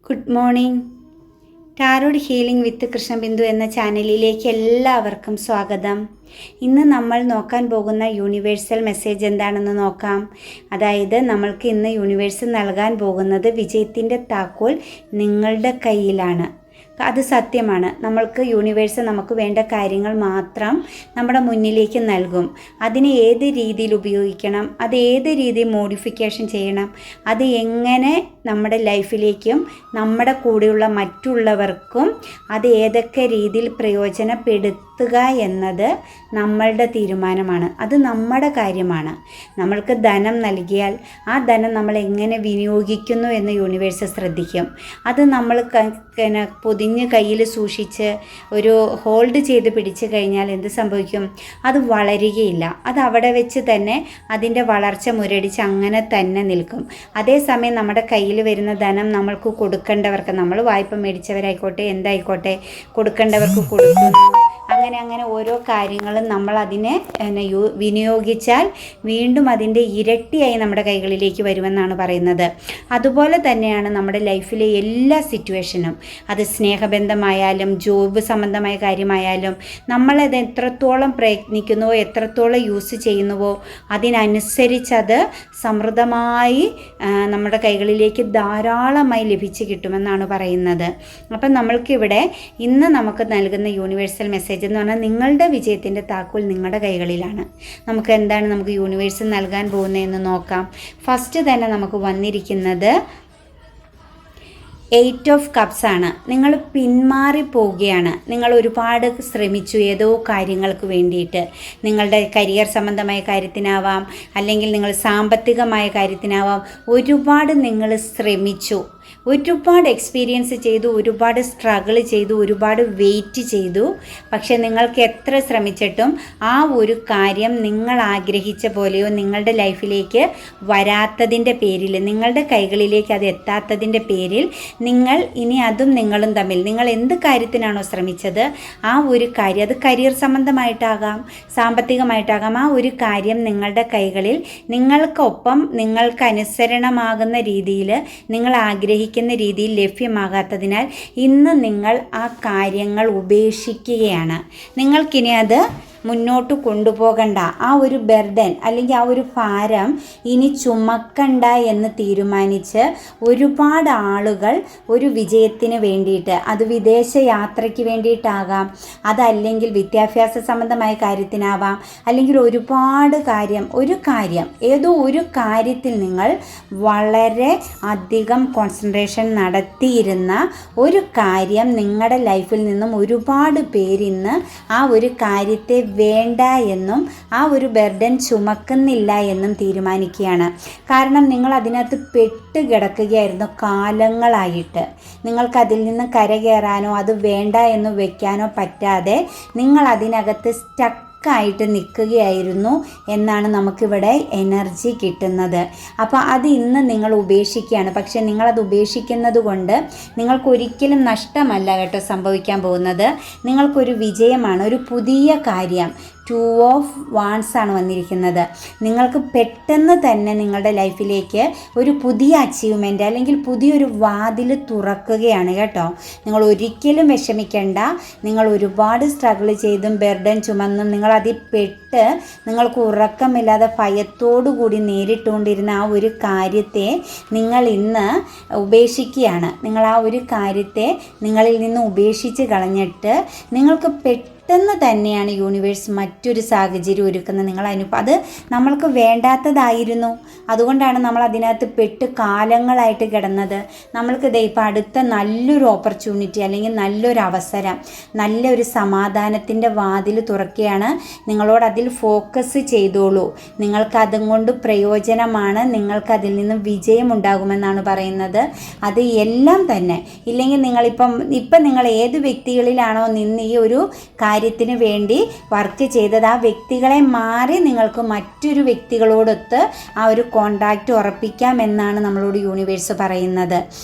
Good morning. Tarot healing with Krishnabindu എന്ന ചാനലിലേക്ക് എല്ലാവർക്കും സ്വാഗതം. ഇന്ന് നമ്മൾ നോക്കാൻ പോകുന്ന യൂണിവേഴ്സൽ മെസ്സേജ് എന്താണെന്ന് നോക്കാം. അതായത് നമ്മൾക്ക് ഇന്ന് യൂണിവേഴ്സ് നൽകാൻ പോകുന്നത് വിജയത്തിൻ്റെ താക്കോൽ നിങ്ങളുടെ കയ്യിലാണ്. അത് സത്യമാണ്. നമ്മൾക്ക് യൂണിവേഴ്സ് നമുക്ക് വേണ്ട കാര്യങ്ങൾ മാത്രം നമ്മുടെ മുന്നിലേക്ക് നൽകും. അതിനെ ഏത് രീതിയിൽ ഉപയോഗിക്കണം, അത് ഏത് രീതിയിൽ മോഡിഫിക്കേഷൻ ചെയ്യണം, അത് എങ്ങനെ നമ്മുടെ ലൈഫിലേക്കും നമ്മുടെ കൂടെയുള്ള മറ്റുള്ളവർക്കും അത് ഏതൊക്കെ രീതിയിൽ പ്രയോജനപ്പെടുത്തുക എന്നത് നമ്മളുടെ തീരുമാനമാണ്. അത് നമ്മുടെ കാര്യമാണ്. നമ്മൾക്ക് ധനം നൽകിയാൽ ആ ധനം നമ്മൾ എങ്ങനെ വിനിയോഗിക്കുന്നു എന്ന് യൂണിവേഴ്സ് ശ്രദ്ധിക്കും. അത് നമ്മൾ പൊതിഞ്ഞ് കയ്യിൽ സൂക്ഷിച്ച് ഒരു ഹോൾഡ് ചെയ്ത് പിടിച്ചു കഴിഞ്ഞാൽ എന്ത് സംഭവിക്കും? അത് വളരുകയില്ല. അത് അവിടെ വെച്ച് തന്നെ അതിൻ്റെ വളർച്ച മുരടിച്ച് അങ്ങനെ തന്നെ നിൽക്കും. അതേസമയം നമ്മുടെ കയ്യിൽ വരുന്ന ധനം നമ്മൾക്ക് കൊടുക്കേണ്ടവർക്ക്, നമ്മൾ വായ്പ മേടിച്ചവരായിക്കോട്ടെ എന്തായിക്കോട്ടെ, കൊടുക്കേണ്ടവർക്ക് കൊടുക്കുന്നു. അങ്ങനെ ഓരോ കാര്യങ്ങളും നമ്മൾ അതിനെ വിനിയോഗിച്ചാൽ വീണ്ടും അതിൻ്റെ ഇരട്ടിയായി നമ്മുടെ കൈകളിലേക്ക് വരുമെന്നാണ് പറയുന്നത്. അതുപോലെ തന്നെയാണ് നമ്മുടെ ലൈഫിലെ എല്ലാ സിറ്റുവേഷനും. അത് സ്നേഹബന്ധമായാലും ജോബ് സംബന്ധമായ കാര്യമായാലും നമ്മളത് എത്രത്തോളം പ്രയത്നിക്കുന്നുവോ, എത്രത്തോളം യൂസ് ചെയ്യുന്നുവോ അതിനനുസരിച്ചത് സമൃദ്ധമായി നമ്മുടെ കൈകളിലേക്ക് ധാരാളമായി ലഭിച്ച് കിട്ടുമെന്നാണ് പറയുന്നത്. അപ്പം നമ്മൾക്കിവിടെ ഇന്ന് നമുക്ക് നൽകുന്ന യൂണിവേഴ്സൽ മെസ്സേജ് എന്ന് പറഞ്ഞാൽ നിങ്ങളുടെ വിജയത്തിൻ്റെ താക്കോൽ നിങ്ങളുടെ കൈകളിലാണ്. നമുക്ക് യൂണിവേഴ്സ് നൽകാൻ പോകുന്നതെന്ന് നോക്കാം. ഫസ്റ്റ് തന്നെ നമുക്ക് വന്നിരിക്കുന്നത് 8 ഓഫ് കപ്സ് ആണ്. നിങ്ങൾ പിന്മാറി പോവുകയാണ്. നിങ്ങൾ ഒരുപാട് ശ്രമിച്ചു ഏതോ കാര്യങ്ങൾക്ക് വേണ്ടിയിട്ട്. നിങ്ങളുടെ കരിയർ സംബന്ധമായ കാര്യത്തിനാവാം, അല്ലെങ്കിൽ നിങ്ങൾ സാമ്പത്തികമായ കാര്യത്തിനാവാം. ഒരുപാട് നിങ്ങൾ ശ്രമിച്ചു, ഒരുപാട് എക്സ്പീരിയൻസ് ചെയ്തു, ഒരുപാട് സ്ട്രഗിൾ ചെയ്തു, ഒരുപാട് വെയിറ്റ് ചെയ്തു. പക്ഷെ നിങ്ങൾക്ക് എത്ര ശ്രമിച്ചിട്ടും ആ ഒരു കാര്യം നിങ്ങൾ ആഗ്രഹിച്ച പോലെയോ നിങ്ങളുടെ ലൈഫിലേക്ക് വരാത്തതിൻ്റെ പേരിൽ, നിങ്ങളുടെ കൈകളിലേക്ക് അത് എത്താത്തതിൻ്റെ പേരിൽ നിങ്ങൾ ഇനി അതും നിങ്ങളും തമ്മിൽ, നിങ്ങൾ എന്ത് കാര്യത്തിനാണോ ശ്രമിച്ചത് ആ ഒരു കാര്യം, അത് കരിയർ സംബന്ധമായിട്ടാകാം, സാമ്പത്തികമായിട്ടാകാം, ആ ഒരു കാര്യം നിങ്ങളുടെ കൈകളിൽ നിങ്ങൾക്കൊപ്പം നിങ്ങൾക്ക് അനുസരണമാകുന്ന രീതിയിൽ, നിങ്ങൾ ആഗ്രഹിക്കുന്ന രീതിയിൽ ലഭ്യമാകാത്തതിനാൽ ഇന്ന് നിങ്ങൾ ആ കാര്യങ്ങൾ ഉപേക്ഷിക്കുകയാണ്. നിങ്ങൾക്കിനി അത് മുന്നോട്ട് കൊണ്ടുപോകണ്ട, ആ ഒരു ബർഡൻ അല്ലെങ്കിൽ ആ ഒരു ഭാരം ഇനി ചുമക്കണ്ട എന്ന് തീരുമാനിച്ച് ഒരുപാട് ആളുകൾ ഒരു വിജയത്തിന് വേണ്ടിയിട്ട്, അത് വിദേശ യാത്രയ്ക്ക് വേണ്ടിയിട്ടാകാം, അതല്ലെങ്കിൽ വിദ്യാഭ്യാസ സംബന്ധമായ കാര്യത്തിനാവാം, അല്ലെങ്കിൽ ഒരുപാട് ഏതോ ഒരു കാര്യത്തിൽ നിങ്ങൾ വളരെ അധികം കോൺസെൻട്രേഷൻ നടത്തിയിരുന്ന ഒരു കാര്യം നിങ്ങളുടെ ലൈഫിൽ നിന്നും ഒരുപാട് പേരിന്ന് ആ ഒരു കാര്യത്തെ വേണ്ട എന്നും ആ ഒരു ബർഡൻ ചുമക്കുന്നില്ല എന്നും തീരുമാനിക്കുകയാണ്. കാരണം നിങ്ങൾ അതിനകത്ത് പെട്ട് കിടക്കുകയായിരുന്നു കാലങ്ങളായിട്ട്. നിങ്ങൾക്കതിൽ നിന്ന് കരകയറാനോ അത് വേണ്ട എന്ന് വെക്കാനോ പറ്റാതെ നിങ്ങൾ അതിനകത്ത് ായിട്ട് നിൽക്കുകയായിരുന്നു എന്നാണ് നമുക്കിവിടെ എനർജി കിട്ടുന്നത്. അപ്പോൾ അത് ഇന്ന് നിങ്ങൾ ഉപേക്ഷിക്കുകയാണ്. പക്ഷേ നിങ്ങളത് ഉപേക്ഷിക്കുന്നത് കൊണ്ട് നിങ്ങൾക്കൊരിക്കലും നഷ്ടമല്ല കേട്ടോ സംഭവിക്കാൻ പോകുന്നത്. നിങ്ങൾക്കൊരു വിജയമാണ്, ഒരു പുതിയ കാര്യം. 2 ഓഫ് വാൻഡ്സ് ആണ് വന്നിരിക്കുന്നത്. നിങ്ങൾക്ക് പെട്ടെന്ന് തന്നെ നിങ്ങളുടെ ലൈഫിലേക്ക് ഒരു പുതിയ അച്ചീവ്മെൻറ്റ് അല്ലെങ്കിൽ പുതിയൊരു വാതിൽ തുറക്കുകയാണ് കേട്ടോ. നിങ്ങൾ ഒരിക്കലും വിഷമിക്കേണ്ട. നിങ്ങൾ ഒരുപാട് സ്ട്രഗിൾ ചെയ്തും ബർഡൻ ചുമന്നും നിങ്ങളതിൽ പെട്ട് നിങ്ങൾക്ക് ഉറക്കമില്ലാതെ ഭയത്തോടു കൂടി നേരിട്ടുകൊണ്ടിരുന്ന ആ ഒരു കാര്യത്തെ നിങ്ങൾ ഇന്ന് ഉപേക്ഷിക്കുകയാണ്. നിങ്ങൾ ആ ഒരു കാര്യത്തെ നിങ്ങളിൽ നിന്ന് ഉപേക്ഷിച്ച് കളഞ്ഞിട്ട് നിങ്ങൾക്ക് പെട്ടെന്ന് തന്നെയാണ് യൂണിവേഴ്സ് മറ്റൊരു സാഹചര്യം ഒരുക്കുന്നത്. അത് നമ്മൾക്ക് വേണ്ടാത്തതായിരുന്നു. അതുകൊണ്ടാണ് നമ്മൾ അതിനകത്ത് പെട്ട് കാലങ്ങളായിട്ട് കിടന്നത്. നമ്മൾക്ക് ഇപ്പോൾ അടുത്ത നല്ലൊരു ഓപ്പർച്യൂണിറ്റി അല്ലെങ്കിൽ നല്ലൊരു അവസരം, നല്ലൊരു സമാധാനത്തിൻ്റെ വാതിൽ തുറക്കുകയാണ്. നിങ്ങളോട് അതിൽ ഫോക്കസ് ചെയ്തോളൂ. നിങ്ങൾക്കതും കൊണ്ട് പ്രയോജനമാണ്, നിങ്ങൾക്കതിൽ നിന്നും വിജയമുണ്ടാകുമെന്നാണ് പറയുന്നത്. അത് എല്ലാം തന്നെ ഇല്ലെങ്കിൽ ഇപ്പം നിങ്ങൾ ഏത് വ്യക്തികളിലാണോ നിന്ന് ഈ ഒരു കാര്യത്തിന് വേണ്ടി വർക്ക് ചെയ്തത് ആ വ്യക്തികളെ മാറി നിങ്ങൾക്ക് മറ്റൊരു വ്യക്തികളോടൊത്ത് ആ ഒരു കോണ്ടാക്റ്റ് ഉറപ്പിക്കാം എന്നാണ് നമ്മളോട് യൂണിവേഴ്സ് പറയുന്നത്.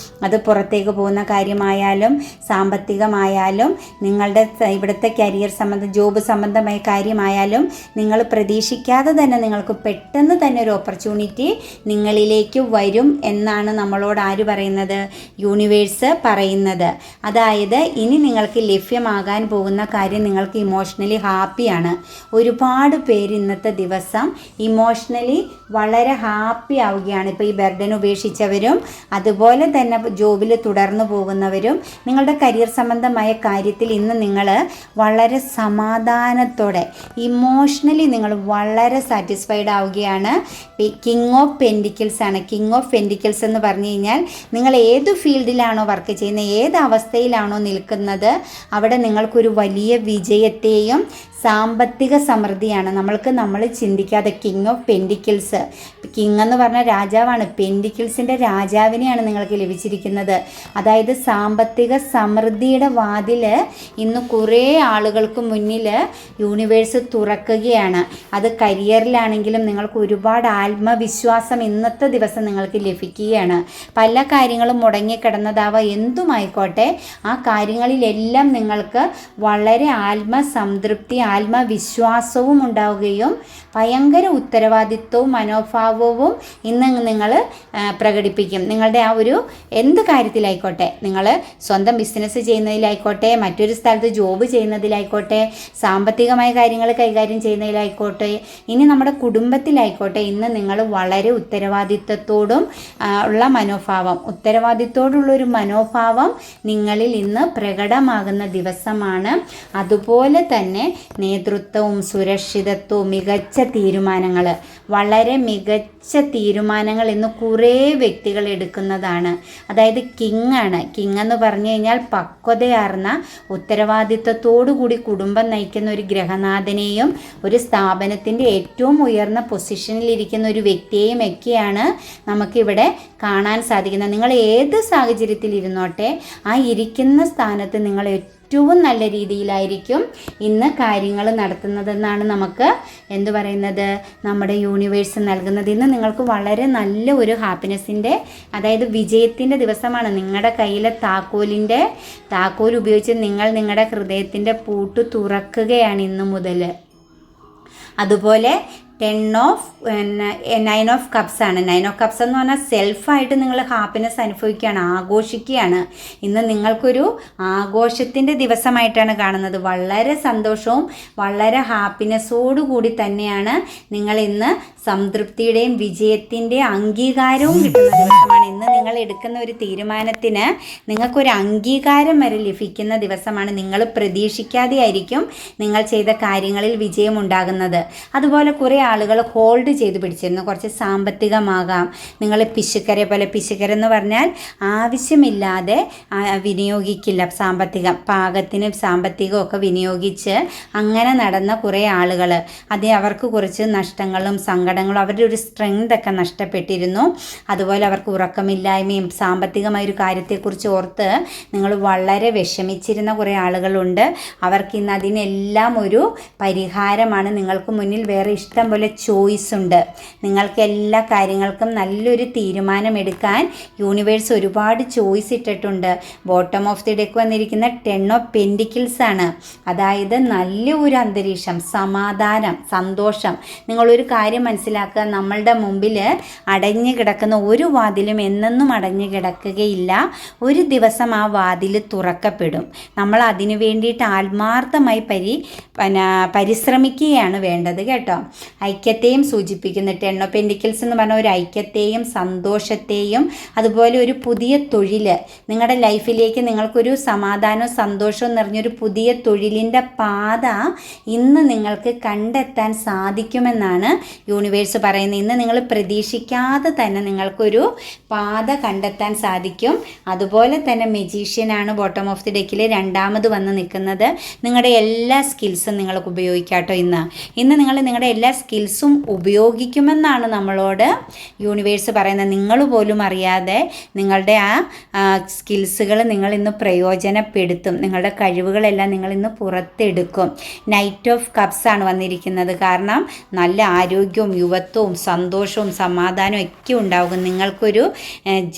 അത് പുറത്തേക്ക് പോകുന്ന കാര്യമായാലും സാമ്പത്തികമായാലും നിങ്ങളുടെ ഇവിടുത്തെ കരിയർ സംബന്ധം ജോബ് സംബന്ധമായ കാര്യമായാലും നിങ്ങൾ പ്രതീക്ഷിക്കാതെ തന്നെ നിങ്ങൾക്ക് പെട്ടെന്ന് തന്നെ ഒരു ഓപ്പർച്യൂണിറ്റി നിങ്ങളിലേക്ക് വരും എന്നാണ് നമ്മളോട് ആര് പറയുന്നത്? യൂണിവേഴ്സ് പറയുന്നത്. അതായത് ഇനി നിങ്ങൾക്ക് ലഭ്യമാകാൻ പോകുന്ന കാര്യം നിങ്ങൾക്ക് ഇമോഷണലി ഹാപ്പിയാണ്. ഒരുപാട് പേര് ഇന്നത്തെ ദിവസം ഇമോഷണലി വളരെ ഹാപ്പി ആവുകയാണ്. ഇപ്പോൾ ഈ ബർഡൻ ഉപേക്ഷിച്ചവരും അതുപോലെ തന്നെ ജോബിൽ തുടർന്നു പോകുന്നവരും നിങ്ങളുടെ കരിയർ സംബന്ധമായ കാര്യത്തിൽ ഇന്ന് നിങ്ങൾ വളരെ സമാധാനത്തോടെ ഇമോഷണലി നിങ്ങൾ വളരെ സാറ്റിസ്ഫൈഡ് ആവുകയാണ്. കിങ് ഓഫ് പെൻഡിക്കിൾസ് ആണ്. കിങ് ഓഫ് പെൻഡിക്കിൾസ് എന്ന് പറഞ്ഞു കഴിഞ്ഞാൽ നിങ്ങൾ ഏത് ഫീൽഡിലാണോ വർക്ക് ചെയ്യുന്നത്, ഏത് അവസ്ഥയിലാണോ നിൽക്കുന്നത്, അവിടെ നിങ്ങൾക്കൊരു വലിയ വിജയത്തെയും സാമ്പത്തിക സമൃദ്ധിയാണ്. നമ്മൾ ചിന്തിക്കാതെ കിങ് ഓഫ് പെൻഡിക്കിൾസ്, കിങ് എന്ന് പറഞ്ഞ രാജാവാണ്. പെൻഡിക്കിൾസിൻ്റെ രാജാവിനെയാണ് നിങ്ങൾക്ക് ലഭിച്ചിരിക്കുന്നത്. അതായത് സാമ്പത്തിക സമൃദ്ധിയുടെ വാതിൽ ഇന്ന് കുറേ ആളുകൾക്ക് മുന്നിൽ യൂണിവേഴ്സ് തുറക്കുകയാണ്. അത് കരിയറിലാണെങ്കിലും നിങ്ങൾക്ക് ഒരുപാട് ആത്മവിശ്വാസം ഇന്നത്തെ ദിവസം നിങ്ങൾക്ക് ലഭിക്കുകയാണ്. പല കാര്യങ്ങളും മുടങ്ങിക്കിടന്നതാവാം, എന്തുമായിക്കോട്ടെ ആ കാര്യങ്ങളിലെല്ലാം നിങ്ങൾക്ക് വളരെ ആത്മസംതൃപ്തി ആത്മവിശ്വാസവും ഉണ്ടാവുകയും ഭയങ്കര ഉത്തരവാദിത്വവും മനോഭാവവും ഇന്ന് നിങ്ങൾ പ്രകടിപ്പിക്കും. നിങ്ങളുടെ ആ ഒരു എന്ത് കാര്യത്തിലായിക്കോട്ടെ, നിങ്ങൾ സ്വന്തം ബിസിനസ് ചെയ്യുന്നതിലായിക്കോട്ടെ, മറ്റൊരു സ്ഥലത്ത് ജോബ് ചെയ്യുന്നതിലായിക്കോട്ടെ, സാമ്പത്തികമായ കാര്യങ്ങൾ കൈകാര്യം ചെയ്യുന്നതിലായിക്കോട്ടെ, ഇനി നമ്മുടെ കുടുംബത്തിലായിക്കോട്ടെ, ഇന്ന് നിങ്ങൾ വളരെ ഉത്തരവാദിത്വത്തോടും ഉള്ള മനോഭാവം, ഉത്തരവാദിത്തോടുള്ളൊരു മനോഭാവം നിങ്ങളിൽ ഇന്ന് പ്രകടമാകുന്ന ദിവസമാണ്. അതുപോലെ തന്നെ നേതൃത്വവും സുരക്ഷിതത്വവും മികച്ച തീരുമാനങ്ങൾ, വളരെ മികച്ച തീരുമാനങ്ങൾ ഇന്ന് കുറേ വ്യക്തികൾ എടുക്കുന്നതാണ്. അതായത് കിങ് ആണ്. കിങ് എന്ന് പറഞ്ഞു കഴിഞ്ഞാൽ പക്വതയാർന്ന ഉത്തരവാദിത്വത്തോടു കൂടി കുടുംബം നയിക്കുന്ന ഒരു ഗ്രഹനാഥനെയും ഒരു സ്ഥാപനത്തിൻ്റെ ഏറ്റവും ഉയർന്ന പൊസിഷനിലിരിക്കുന്ന ഒരു വ്യക്തിയെയും ഒക്കെയാണ് നമുക്കിവിടെ കാണാൻ സാധിക്കുന്നത്. നിങ്ങൾ ഏത് സാഹചര്യത്തിൽ ഇരുന്നോട്ടെ, ആ ഇരിക്കുന്ന സ്ഥാനത്ത് നിങ്ങൾ ഏറ്റവും നല്ല രീതിയിലായിരിക്കും ഇന്ന് കാര്യങ്ങൾ നടത്തുന്നതെന്നാണ് നമുക്ക് എന്തു പറയുന്നത്, നമ്മുടെ യൂണിവേഴ്സ് നൽകുന്നത്. ഇന്ന് നിങ്ങൾക്ക് വളരെ നല്ല ഒരു ഹാപ്പിനെസ്സിൻ്റെ, അതായത് വിജയത്തിൻ്റെ ദിവസമാണ്. നിങ്ങളുടെ കയ്യിലെ താക്കോൽ ഉപയോഗിച്ച് നിങ്ങൾ നിങ്ങളുടെ ഹൃദയത്തിൻ്റെ പൂട്ട് തുറക്കുകയാണ് ഇന്ന് മുതൽ. അതുപോലെ 9 ഓഫ് കപ്സ് ആണ്. 9 ഓഫ് കപ്സ് എന്ന് പറഞ്ഞാൽ സെൽഫായിട്ട് നിങ്ങൾ ഹാപ്പിനെസ് അനുഭവിക്കുകയാണ്, ആഘോഷിക്കുകയാണ്. ഇന്ന് നിങ്ങൾക്കൊരു ആഘോഷത്തിൻ്റെ ദിവസമായിട്ടാണ് കാണുന്നത്. വളരെ സന്തോഷവും വളരെ ഹാപ്പിനെസ്സോടു കൂടി തന്നെയാണ് നിങ്ങൾ ഇന്ന് സംതൃപ്തിയുടെയും വിജയത്തിൻ്റെ അംഗീകാരവും കിട്ടുന്ന ദിവസമാണ്. ഇന്ന് നിങ്ങൾ എടുക്കുന്ന ഒരു തീരുമാനത്തിന് നിങ്ങൾക്കൊരു അംഗീകാരം വരെ ലഭിക്കുന്ന ദിവസമാണ്. നിങ്ങൾ പ്രതീക്ഷിക്കാതെ ആയിരിക്കും നിങ്ങൾ ചെയ്ത കാര്യങ്ങളിൽ വിജയം ഉണ്ടാകുന്നത്. അതുപോലെ കുറേ ആളുകൾ ഹോൾഡ് ചെയ്ത് പിടിച്ചിരുന്നു. കുറച്ച് സാമ്പത്തികമാകാം, നിങ്ങൾ പിശുക്കരെന്ന് പറഞ്ഞാൽ ആവശ്യമില്ലാതെ വിനിയോഗിക്കില്ല. പാകത്തിന് സാമ്പത്തികമൊക്കെ വിനിയോഗിച്ച് അങ്ങനെ നടന്ന കുറേ ആളുകൾ, അവർക്ക് കുറച്ച് നഷ്ടങ്ങളും സങ്കടങ്ങളും, അവരുടെ ഒരു സ്ട്രെങ്ത് ഒക്കെ നഷ്ടപ്പെട്ടിരുന്നു. അതുപോലെ അവർക്ക് ഉറക്കമില്ലായ്മയും സാമ്പത്തികമായൊരു കാര്യത്തെക്കുറിച്ച് ഓർത്ത് നിങ്ങൾ വളരെ വിഷമിച്ചിരുന്ന കുറേ ആളുകളുണ്ട്. അവർക്ക് ഇന്ന് അതിനെല്ലാം ഒരു പരിഹാരമാണ്. നിങ്ങൾക്ക് മുന്നിൽ വേറെ ഇഷ്ടം പോലെ ചോയ്സ് ഉണ്ട്. നിങ്ങൾക്ക് എല്ലാ കാര്യങ്ങൾക്കും നല്ലൊരു തീരുമാനമെടുക്കാൻ യൂണിവേഴ്സ് ഒരുപാട് ചോയ്സ് ഇട്ടിട്ടുണ്ട്. ബോട്ടം ഓഫ് ദി ഡെക്ക് വന്നിരിക്കുന്ന 10 ഓഫ് പെൻഡിക്കിൾസ് ആണ്. അതായത് നല്ല ഒരു അന്തരീക്ഷം, സമാധാനം, സന്തോഷം. നിങ്ങളൊരു കാര്യം മനസ്സിലാക്കുക, നമ്മളുടെ മുമ്പിൽ അടഞ്ഞു കിടക്കുന്ന ഒരു വാതിലും എന്നെന്നും അടഞ്ഞു കിടക്കുകയില്ല. ഒരു ദിവസം ആ വാതിൽ തുറക്കപ്പെടും. നമ്മൾ അതിനു വേണ്ടിയിട്ട് ആത്മാർത്ഥമായി പരിശ്രമിക്കുകയാണ് വേണ്ടത് കേട്ടോ. ഐക്യത്തെയും സൂചിപ്പിക്കുന്ന 10 ഓഫ് പെൻഡിക്കിൾസ് എന്ന് പറഞ്ഞ ഒരു ഐക്യത്തെയും സന്തോഷത്തെയും, അതുപോലെ ഒരു പുതിയ തൊഴിൽ നിങ്ങളുടെ ലൈഫിലേക്ക്, നിങ്ങൾക്കൊരു സമാധാനവും സന്തോഷവും നിറഞ്ഞൊരു പുതിയ തൊഴിലിൻ്റെ പാത ഇന്ന് നിങ്ങൾക്ക് കണ്ടെത്താൻ സാധിക്കുമെന്നാണ് യൂണിവേഴ്സ് യൂണിവേഴ്സ് പറയുന്നത്. ഇന്ന് നിങ്ങൾ പ്രതീക്ഷിക്കാതെ തന്നെ നിങ്ങൾക്കൊരു പാത കണ്ടെത്താൻ സാധിക്കും. അതുപോലെ തന്നെ മെജീഷ്യനാണ് ബോട്ടം ഓഫ് ദി ഡെക്കിൽ രണ്ടാമത് വന്ന് നിൽക്കുന്നത്. നിങ്ങളുടെ എല്ലാ സ്കിൽസും നിങ്ങൾക്ക് ഉപയോഗിക്കാം കേട്ടോ. ഇന്ന് നിങ്ങൾ നിങ്ങളുടെ എല്ലാ സ്കിൽസും ഉപയോഗിക്കുമെന്നാണ് നമ്മളോട് യൂണിവേഴ്സ് പറയുന്നത്. നിങ്ങൾ പോലും അറിയാതെ നിങ്ങളുടെ ആ സ്കിൽസുകൾ നിങ്ങൾ ഇന്ന് പ്രയോജനപ്പെടുത്തും. നിങ്ങളുടെ കഴിവുകളെല്ലാം നിങ്ങൾ ഇന്ന് പുറത്തെടുക്കും. നൈറ്റ് ഓഫ് കപ്സ് ആണ് വന്നിരിക്കുന്നത്. കാരണം നല്ല ആരോഗ്യവും യുവത്വവും സന്തോഷവും സമാധാനവും ഒക്കെ ഉണ്ടാകും. നിങ്ങൾക്കൊരു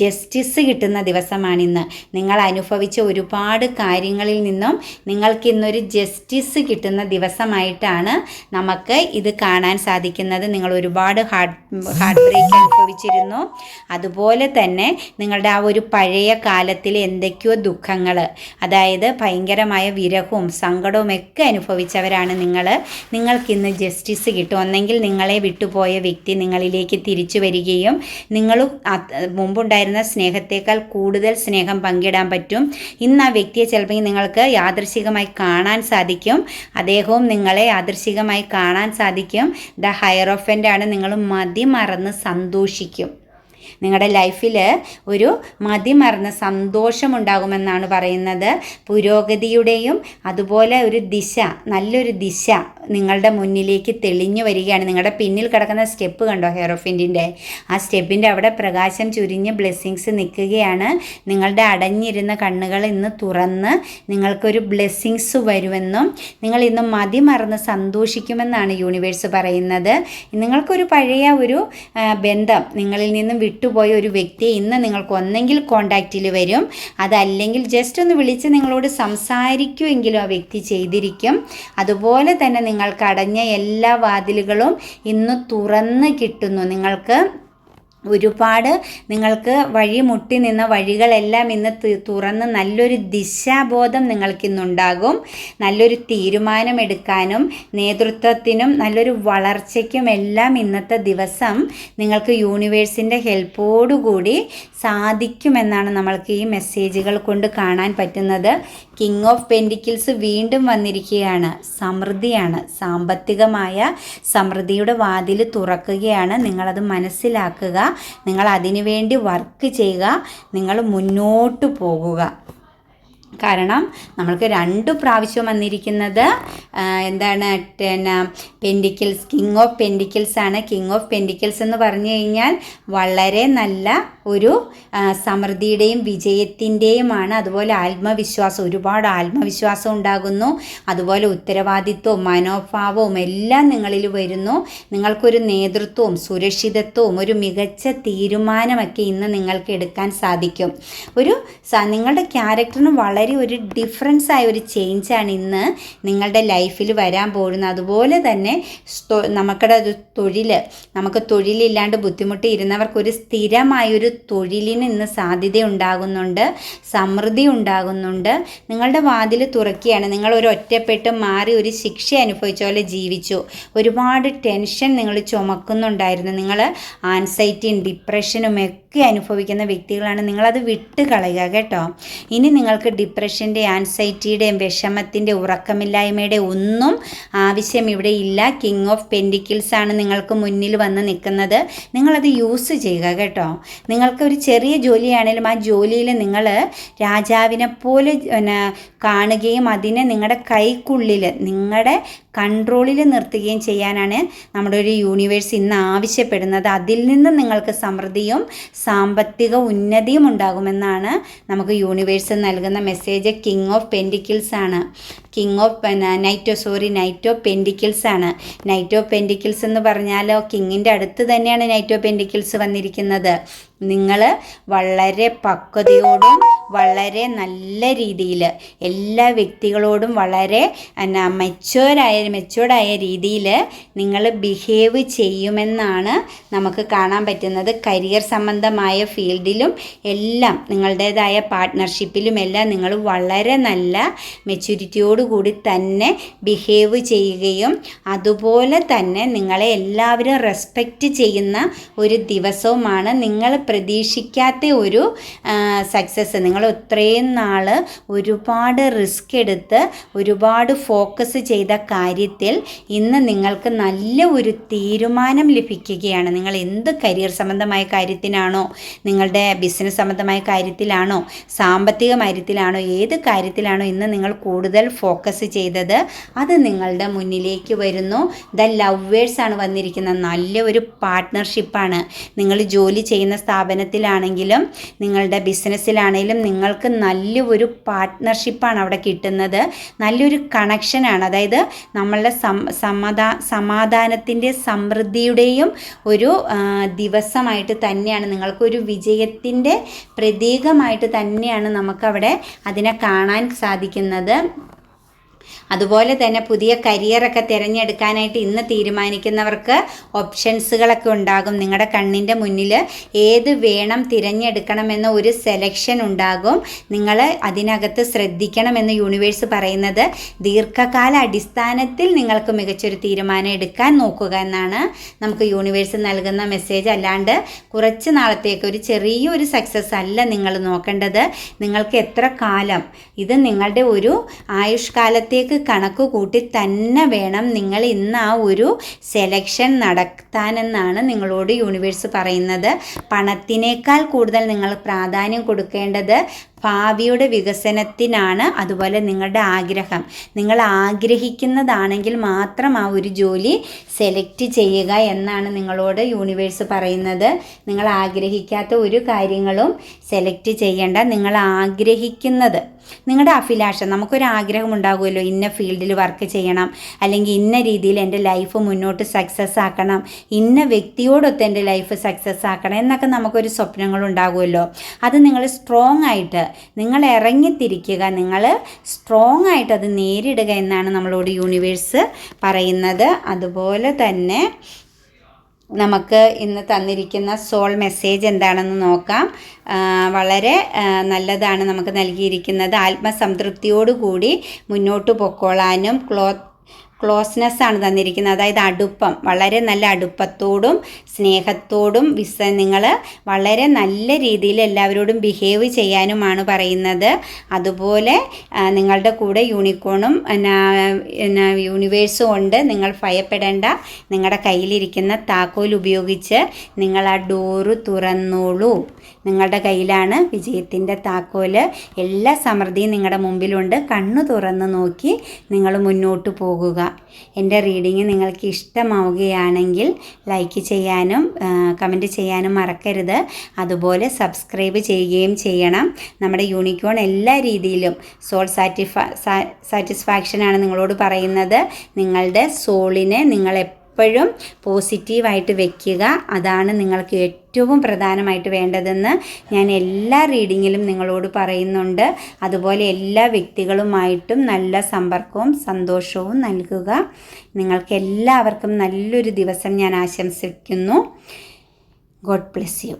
ജസ്റ്റിസ് കിട്ടുന്ന ദിവസമാണിന്ന്. നിങ്ങൾ അനുഭവിച്ച ഒരുപാട് കാര്യങ്ങളിൽ നിന്നും നിങ്ങൾക്കിന്നൊരു ജസ്റ്റിസ് കിട്ടുന്ന ദിവസമായിട്ടാണ് നമുക്ക് ഇത് കാണാൻ സാധിക്കുന്നത്. നിങ്ങൾ ഒരുപാട് ഹാർട്ട് ബ്രേക്ക് അനുഭവിച്ചിരുന്നു. അതുപോലെ തന്നെ നിങ്ങളുടെ ആ ഒരു പഴയ കാലത്തിലെ എന്തൊക്കെയോ ദുഃഖങ്ങൾ, അതായത് ഭയങ്കരമായ വിരഹവും സങ്കടവും ഒക്കെ അനുഭവിച്ചവരാണ് നിങ്ങൾക്കിന്ന് ജസ്റ്റിസ് കിട്ടും. ഒന്നെങ്കിൽ നിങ്ങളെ വിട്ടുപോയ വ്യക്തി നിങ്ങളിലേക്ക് തിരിച്ചു വരികയും നിങ്ങൾ മുമ്പുണ്ടായിരുന്ന സ്നേഹത്തേക്കാൾ കൂടുതൽ സ്നേഹം പങ്കിടാൻ പറ്റും. ഇന്ന് ആ വ്യക്തിയെ ചിലപ്പോൾ നിങ്ങൾക്ക് യാദൃശികമായി കാണാൻ സാധിക്കും. അദ്ദേഹവും നിങ്ങളെ യാദൃശികമായി കാണാൻ സാധിക്കും. ദ ഹയറോഫൻ്റ് ആണ്. നിങ്ങൾ മതിമറന്ന് സന്തോഷിക്കും. നിങ്ങളുടെ ലൈഫിൽ ഒരു മതിമറന്ന സന്തോഷമുണ്ടാകുമെന്നാണ് പറയുന്നത്. പുരോഗതിയുടെയും അതുപോലെ ഒരു ദിശ, നല്ലൊരു ദിശ നിങ്ങളുടെ മുന്നിലേക്ക് തെളിഞ്ഞു വരികയാണ്. നിങ്ങളുടെ പിന്നിൽ കിടക്കുന്ന സ്റ്റെപ്പ് കണ്ടോ, ഹെയറോഫിൻ്റെ ആ സ്റ്റെപ്പിൻ്റെ അവിടെ പ്രകാശം ചുരിഞ്ഞ് ബ്ലെസ്സിങ്സ് നിൽക്കുകയാണ്. നിങ്ങളുടെ അടഞ്ഞിരുന്ന കണ്ണുകൾ ഇന്ന് തുറന്ന് നിങ്ങൾക്കൊരു ബ്ലെസ്സിങ്സ് വരുമെന്നും നിങ്ങൾ ഇന്ന് മതിമറന്ന് സന്തോഷിക്കുമെന്നാണ് യൂണിവേഴ്സ് പറയുന്നത്. നിങ്ങൾക്കൊരു പഴയ ഒരു ബന്ധം, നിങ്ങളിൽ നിന്നും വിട്ടുപോയ ഒരു വ്യക്തി ഇന്ന് നിങ്ങൾക്ക് ഒന്നെങ്കിൽ കോണ്ടാക്റ്റിൽ വരും, അതല്ലെങ്കിൽ ജസ്റ്റ് ഒന്ന് വിളിച്ച് നിങ്ങളോട് സംസാരിക്കുമെങ്കിലും ആ വ്യക്തി ചെയ്തിരിക്കും. അതുപോലെ തന്നെ നിങ്ങൾക്ക് അടഞ്ഞ എല്ലാ വാതിലുകളും ഇന്ന് തുറന്ന് കിട്ടുന്നു. നിങ്ങൾക്ക് വഴി മുട്ടി നിന്ന വഴികളെല്ലാം ഇന്ന് തുറന്ന് നല്ലൊരു ദിശാബോധം നിങ്ങൾക്കിന്നുണ്ടാകും. നല്ലൊരു തീരുമാനമെടുക്കാനും നേതൃത്വത്തിനും നല്ലൊരു വളർച്ചയ്ക്കും എല്ലാം ഇന്നത്തെ ദിവസം നിങ്ങൾക്ക് യൂണിവേഴ്സിൻ്റെ ഹെൽപ്പോടുകൂടി സാധിക്കുമെന്നാണ് നമ്മൾക്ക് ഈ മെസ്സേജുകൾ കൊണ്ട് കാണാൻ പറ്റുന്നത്. കിങ് ഓഫ് പെൻഡിക്കിൾസ് വീണ്ടും വന്നിരിക്കുകയാണ്. സമൃദ്ധിയാണ്, സാമ്പത്തികമായ സമൃദ്ധിയുടെ വാതിൽ തുറക്കുകയാണ്. നിങ്ങളത് മനസ്സിലാക്കുക. നിങ്ങൾ അതിനു വേണ്ടി വർക്ക് ചെയ്യുക. നിങ്ങൾ മുന്നോട്ട് പോകുക. കാരണം നമ്മൾക്ക് 2 പ്രാവശ്യം വന്നിരിക്കുന്നത് എന്താണ്, പെൻഡിക്കിൾസ്, കിങ് ഓഫ് പെൻഡിക്കിൾസ് ആണ്. കിങ് ഓഫ് പെൻഡിക്കിൾസ് എന്ന് പറഞ്ഞു കഴിഞ്ഞാൽ വളരെ നല്ല ഒരു സമൃദ്ധിയുടെയും വിജയത്തിൻ്റെയുമാണ്. അതുപോലെ ആത്മവിശ്വാസം, ഒരുപാട് ആത്മവിശ്വാസം ഉണ്ടാകുന്നു. അതുപോലെ ഉത്തരവാദിത്വവും മനോഭാവവും എല്ലാം നിങ്ങളിൽ വരുന്നു. നിങ്ങൾക്കൊരു നേതൃത്വവും സുരക്ഷിതത്വവും ഒരു മികച്ച തീരുമാനമൊക്കെ ഇന്ന് നിങ്ങൾക്ക് എടുക്കാൻ സാധിക്കും. നിങ്ങളുടെ ക്യാരക്ടറിന് വളരെ ഒരു ഡിഫറൻസ് ആയ ഒരു ചേഞ്ചാണ് ഇന്ന് നിങ്ങളുടെ ലൈഫിൽ വരാൻ പോകുന്നത്. അതുപോലെ തന്നെ നമുക്ക് തൊഴിലില്ലാണ്ട് ബുദ്ധിമുട്ടി ഇരുന്നവർക്കൊരു സ്ഥിരമായൊരു തൊഴിലിന് ഇന്ന് സാധ്യത ഉണ്ടാകുന്നുണ്ട്, സമൃദ്ധി ഉണ്ടാകുന്നുണ്ട്. നിങ്ങളുടെ വാതിൽ തുറക്കുകയാണ്. നിങ്ങളൊരു ഒറ്റപ്പെട്ട് മാറി ഒരു ശിക്ഷ അനുഭവിച്ച പോലെ ജീവിച്ചു. ഒരുപാട് ടെൻഷൻ നിങ്ങൾ ചുമക്കുന്നുണ്ടായിരുന്നു. നിങ്ങൾ ആൻസൈറ്റിയും ഡിപ്രഷനും ഒക്കെ അനുഭവിക്കുന്ന വ്യക്തികളാണ്. നിങ്ങളത് വിട്ട് കളയുക കേട്ടോ. ഇനി നിങ്ങൾക്ക് ഡിപ്രഷൻ്റെ, ആൻസൈറ്റിയുടെയും വിഷമത്തിൻ്റെ, ഉറക്കമില്ലായ്മയുടെ ഒന്നും ആവശ്യം ഇവിടെ ഇല്ല. കിങ് ഓഫ് പെൻഡിക്കിൾസ് ആണ് നിങ്ങൾക്ക് മുന്നിൽ വന്ന് നിൽക്കുന്നത്. നിങ്ങളത് യൂസ് ചെയ്യുക കേട്ടോ. നിങ്ങൾക്ക് ഒരു ചെറിയ ജോലിയാണെങ്കിലും ആ ജോലിയിൽ നിങ്ങൾ രാജാവിനെ പോലെ കാണുകയും അതിനെ നിങ്ങളുടെ കൈക്കുള്ളിൽ, നിങ്ങളുടെ കൺട്രോളിൽ നിർത്തുകയും ചെയ്യാനാണ് നമ്മുടെ ഒരു യൂണിവേഴ്സ് ഇന്ന് ആവശ്യപ്പെടുന്നത്. അതിൽ നിന്ന് നിങ്ങൾക്ക് സമൃദ്ധിയും സാമ്പത്തിക ഉന്നതിയും ഉണ്ടാകുമെന്നാണ് നമുക്ക് യൂണിവേഴ്സ് നൽകുന്ന മെസ്സേജ്. കിങ് ഓഫ് പെൻഡിക്കിൾസ് ആണ്. നൈറ്റ് ഓഫ് പെൻഡിക്കിൾസ് ആണ്. നൈറ്റ് ഓഫ് പെൻഡിക്കിൾസ് എന്ന് പറഞ്ഞാലോ കിങ്ങിൻ്റെ അടുത്ത് തന്നെയാണ് നൈറ്റ് ഓഫ് പെൻഡിക്കിൾസ് വന്നിരിക്കുന്നത്. നിങ്ങൾ വളരെ പക്വതയോടും വളരെ നല്ല രീതിയിൽ എല്ലാ വ്യക്തികളോടും വളരെ മെച്ചുവേർഡായ രീതിയിൽ നിങ്ങൾ ബിഹേവ് ചെയ്യുമെന്നാണ് നമുക്ക് കാണാൻ പറ്റുന്നത്. കരിയർ സംബന്ധമായ ഫീൽഡിലും എല്ലാം നിങ്ങളുടേതായ പാർട്ട്ണർഷിപ്പിലും എല്ലാം നിങ്ങൾ വളരെ നല്ല മെച്യൂരിറ്റിയോടുകൂടി തന്നെ ബിഹേവ് ചെയ്യുകയും അതുപോലെ തന്നെ നിങ്ങളെ എല്ലാവരും റെസ്പെക്റ്റ് ചെയ്യുന്ന ഒരു ദിവസവുമാണ്. നിങ്ങൾ പ്രതീക്ഷിക്കാത്ത ഒരു സക്സസ്. നിങ്ങൾ ഇത്രയും നാൾ ഒരുപാട് റിസ്ക് എടുത്ത് ഒരുപാട് ഫോക്കസ് ചെയ്ത കാര്യത്തിൽ ഇന്ന് നിങ്ങൾക്ക് നല്ല ഒരു തീരുമാനം ലഭിക്കുകയാണ്. നിങ്ങൾ എന്ത് കരിയർ സംബന്ധമായ കാര്യത്തിനാണോ, നിങ്ങളുടെ ബിസിനസ് സംബന്ധമായ കാര്യത്തിലാണോ, സാമ്പത്തിക കാര്യത്തിലാണോ, ഏത് കാര്യത്തിലാണോ ഇന്ന് നിങ്ങൾ കൂടുതൽ ഫോക്കസ് ചെയ്തത്, അത് നിങ്ങളുടെ മുന്നിലേക്ക് വരുന്നു. ദ ലവേഴ്സാണ് വന്നിരിക്കുന്നത്. നല്ല ഒരു പാർട്ട്ണർഷിപ്പാണ്. നിങ്ങൾ ജോലി ചെയ്യുന്ന സ്ഥാപനത്തിലാണെങ്കിലും നിങ്ങളുടെ ബിസിനസ്സിലാണെങ്കിലും നിങ്ങൾക്ക് നല്ലൊരു പാർട്ട്ണർഷിപ്പാണ് അവിടെ കിട്ടുന്നത്. നല്ലൊരു കണക്ഷനാണ്. അതായത് നമ്മളുടെ സമാധാനത്തിൻ്റെ സമൃദ്ധിയുടെയും ഒരു ദിവസമായിട്ട് തന്നെയാണ്, നിങ്ങൾക്കൊരു വിജയത്തിൻ്റെ പ്രതീകമായിട്ട് തന്നെയാണ് നമുക്കവിടെ അതിനെ കാണാൻ സാധിക്കുന്നത്. അതുപോലെ തന്നെ പുതിയ കരിയറൊക്കെ തിരഞ്ഞെടുക്കാനായിട്ട് ഇന്ന് തീരുമാനിക്കുന്നവർക്ക് ഓപ്ഷൻസുകളൊക്കെ ഉണ്ടാകും. നിങ്ങളുടെ കണ്ണിൻ്റെ മുന്നിൽ ഏത് വേണം തിരഞ്ഞെടുക്കണമെന്ന ഒരു സെലക്ഷൻ ഉണ്ടാകും. നിങ്ങൾ അതിനകത്ത് ശ്രദ്ധിക്കണമെന്ന് യൂണിവേഴ്സ് പറയുന്നത് ദീർഘകാല അടിസ്ഥാനത്തിൽ നിങ്ങൾക്ക് മികച്ചൊരു തീരുമാനം എടുക്കാൻ നോക്കുക എന്നാണ് നമുക്ക് യൂണിവേഴ്സ് നൽകുന്ന മെസ്സേജ്. അല്ലാണ്ട് കുറച്ച് നാളത്തേക്ക് ഒരു ചെറിയൊരു സക്സസ് അല്ല നിങ്ങൾ നോക്കേണ്ടത്. നിങ്ങൾക്ക് എത്ര കാലം, ഇത് നിങ്ങളുടെ ഒരു ആയുഷ്കാലത്തേക്ക് കണക്ക് കൂട്ടി തന്നെ വേണം നിങ്ങൾ ഇന്ന് ആ ഒരു സെലക്ഷൻ നടത്താനെന്നാണ് നിങ്ങളോട് യൂണിവേഴ്സ് പറയുന്നത്. പണത്തിനേക്കാൾ കൂടുതൽ നിങ്ങൾ പ്രാധാന്യം കൊടുക്കേണ്ടത് ഭാവിയുടെ വികസനത്തിനാണ്. അതുപോലെ നിങ്ങളുടെ ആഗ്രഹം, നിങ്ങൾ ആഗ്രഹിക്കുന്നതാണെങ്കിൽ മാത്രം ആ ഒരു ജോലി സെലക്ട് ചെയ്യുക എന്നാണ് നിങ്ങളോട് യൂണിവേഴ്സ് പറയുന്നത്. നിങ്ങൾ ആഗ്രഹിക്കാത്ത ഒരു കാര്യങ്ങളും സെലക്ട് ചെയ്യേണ്ട. നിങ്ങൾ ആഗ്രഹിക്കുന്നത്, നിങ്ങളുടെ അഭിലാഷം, നമുക്കൊരു ആഗ്രഹം ഉണ്ടാകുമല്ലോ, ഇന്ന ഫീൽഡിൽ വർക്ക് ചെയ്യണം, അല്ലെങ്കിൽ ഇന്ന രീതിയിൽ എൻ്റെ ലൈഫ് മുന്നോട്ട് സക്സസ് ആക്കണം, ഇന്ന വ്യക്തിയോടൊത്ത് എൻ്റെ ലൈഫ് സക്സസ് ആക്കണം എന്നൊക്കെ നമുക്കൊരു സ്വപ്നങ്ങളുണ്ടാകുമല്ലോ. അത് നിങ്ങൾ സ്ട്രോങ് ആയിട്ട് നിങ്ങൾ ഇറങ്ങിത്തിരിക്കുക, നിങ്ങൾ സ്ട്രോങ് ആയിട്ട് അത് നേരിടുക എന്നാണ് നമ്മളോട് യൂണിവേഴ്സ് പറയുന്നത്. അതുപോലെ തന്നെ നമുക്ക് ഇന്ന് തന്നിരിക്കുന്ന സോൾ മെസ്സേജ് എന്താണെന്ന് നോക്കാം. വളരെ നല്ലതാണ് നമുക്ക് നൽകിയിരിക്കുന്നത്. ആത്മസംതൃപ്തിയോടുകൂടി മുന്നോട്ട് പൊക്കോളാനും ക്ലോസ്നെസ്സാണ് തന്നിരിക്കുന്നത്. അതായത് അടുപ്പം, വളരെ നല്ല അടുപ്പത്തോടും സ്നേഹത്തോടും നിങ്ങൾ വളരെ നല്ല രീതിയിൽ എല്ലാവരോടും ബിഹേവ് ചെയ്യാനുമാണ് പറയുന്നത്. അതുപോലെ നിങ്ങളുടെ കൂടെ യൂണിക്കോണും യൂണിവേഴ്സും ഉണ്ട്. നിങ്ങൾ ഭയപ്പെടേണ്ട. നിങ്ങളുടെ കയ്യിലിരിക്കുന്ന താക്കോൽ ഉപയോഗിച്ച് നിങ്ങൾ ആ ഡോറ് തുറന്നോളൂ. നിങ്ങളുടെ കയ്യിലാണ് വിജയത്തിൻ്റെ താക്കോല്. എല്ലാ സമൃദ്ധിയും നിങ്ങളുടെ മുമ്പിലുണ്ട്. കണ്ണു തുറന്ന് നോക്കി നിങ്ങൾ മുന്നോട്ട് പോകുക. എൻ്റെ റീഡിങ് നിങ്ങൾക്ക് ഇഷ്ടമാവുകയാണെങ്കിൽ ലൈക്ക് ചെയ്യാനും കമൻറ്റ് ചെയ്യാനും മറക്കരുത്. അതുപോലെ സബ്സ്ക്രൈബ് ചെയ്യുകയും ചെയ്യണം. നമ്മുടെ യൂണിക്കോൺ എല്ലാ രീതിയിലും സോൾ സാറ്റിസ്ഫാക്ഷനാണ് നിങ്ങളോട് പറയുന്നത്. നിങ്ങളുടെ സോളിനെ നിങ്ങൾ എപ്പോഴും പോസിറ്റീവായിട്ട് വെക്കുക. അതാണ് നിങ്ങൾക്ക് ഏറ്റവും പ്രധാനമായിട്ട് വേണ്ടതെന്ന് ഞാൻ എല്ലാ റീഡിങ്ങിലും നിങ്ങളോട് പറയുന്നുണ്ട്. അതുപോലെ എല്ലാ വ്യക്തികളുമായിട്ടും നല്ല സമ്പർക്കവും സന്തോഷവും നൽകുക. നിങ്ങൾക്ക് എല്ലാവർക്കും നല്ലൊരു ദിവസം ഞാൻ ആശംസിക്കുന്നു. God bless you.